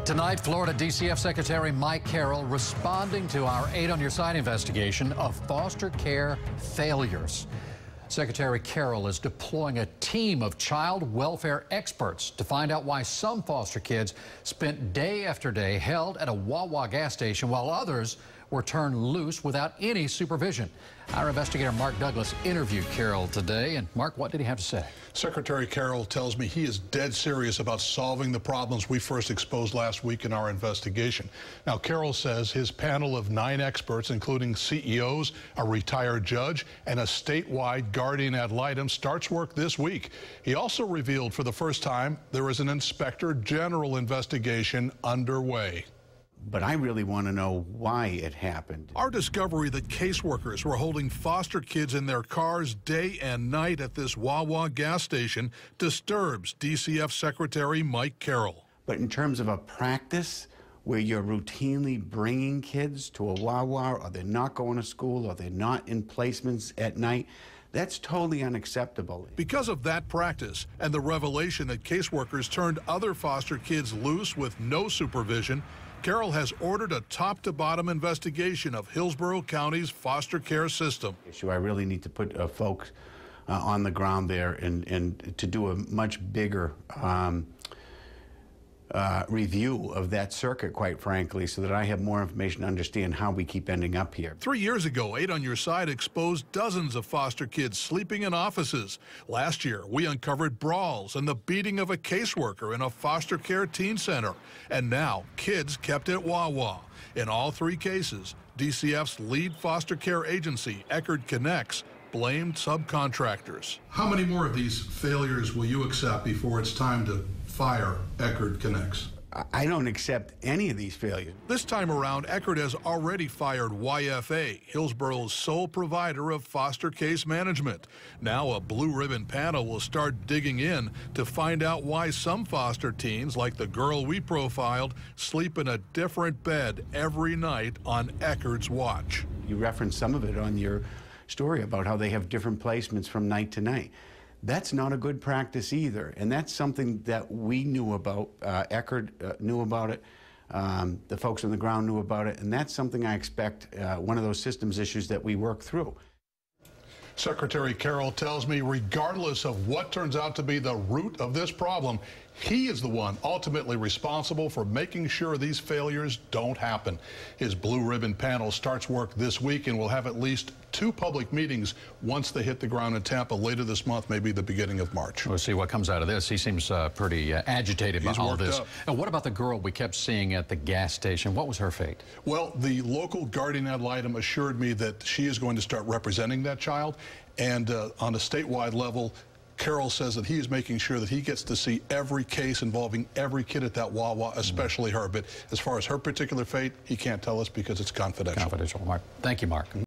Tonight, Florida DCF Secretary Mike Carroll responding to our 8 on Your Side investigation of foster care failures. Secretary Carroll is deploying a team of child welfare experts to find out why some foster kids spent day after day held at a Wawa gas station while others were turned loose without any supervision. Our investigator Mark Douglas interviewed Carroll today. And Mark, what did he have to say? Secretary Carroll tells me he is dead serious about solving the problems we first exposed last week in our investigation. Now, Carroll says his panel of 9 experts, including CEOs, a retired judge, and a statewide guardian ad litem, starts work this week. He also revealed for the first time there is an inspector general investigation underway. But I really want to know why it happened. Our discovery that caseworkers were holding foster kids in their cars day and night at this Wawa gas station disturbs DCF Secretary Mike Carroll. But in terms of a practice where you're routinely bringing kids to a Wawa, or they're not going to school, or they're not in placements at night, that's totally unacceptable. Because of that practice and the revelation that caseworkers turned other foster kids loose with no supervision, Carroll has ordered a top-to-bottom investigation of Hillsborough County's foster care system. I really need to put folks on the ground there and to do a much bigger review of that circuit, quite frankly, so that I have more information to understand how we keep ending up here. 3 years ago, 8 on Your Side exposed dozens of foster kids sleeping in offices. Last year, we uncovered brawls and the beating of a caseworker in a foster care teen center. And now, kids kept at Wawa. In all 3 cases, DCF's lead foster care agency, Eckerd Connects, blamed subcontractors. How many more of these failures will you accept before it's time to fire Eckerd Connects? I don't accept any of these failures. This time around, Eckerd has already fired YFA, Hillsborough's sole provider of foster case management. Now a blue ribbon panel will start digging in to find out why some foster teens, like the girl we profiled, sleep in a different bed every night on Eckerd's watch. You referenced some of it on your story about how they have different placements from night to night. That's not a good practice either, and that's something that we knew about. Eckerd knew about it. The folks on the ground knew about it, and that's something I expect one of those systems issues that we work through. Secretary Carroll tells me regardless of what turns out to be the root of this problem, he is the one ultimately responsible for making sure these failures don't happen. His blue ribbon panel starts work this week and will have at least 2 public meetings once they hit the ground in Tampa later this month, maybe the beginning of March. We'll see what comes out of this. He seems pretty agitated by all this. Up. And what about the girl we kept seeing at the gas station? What was her fate? Well, the local guardian ad litem assured me that she is going to start representing that child. And on a statewide level, Carroll says that he is making sure that he gets to see every case involving every kid at that Wawa, especially her. But as far as her particular fate, he can't tell us because it's confidential. Confidential, Mark. Thank you, Mark.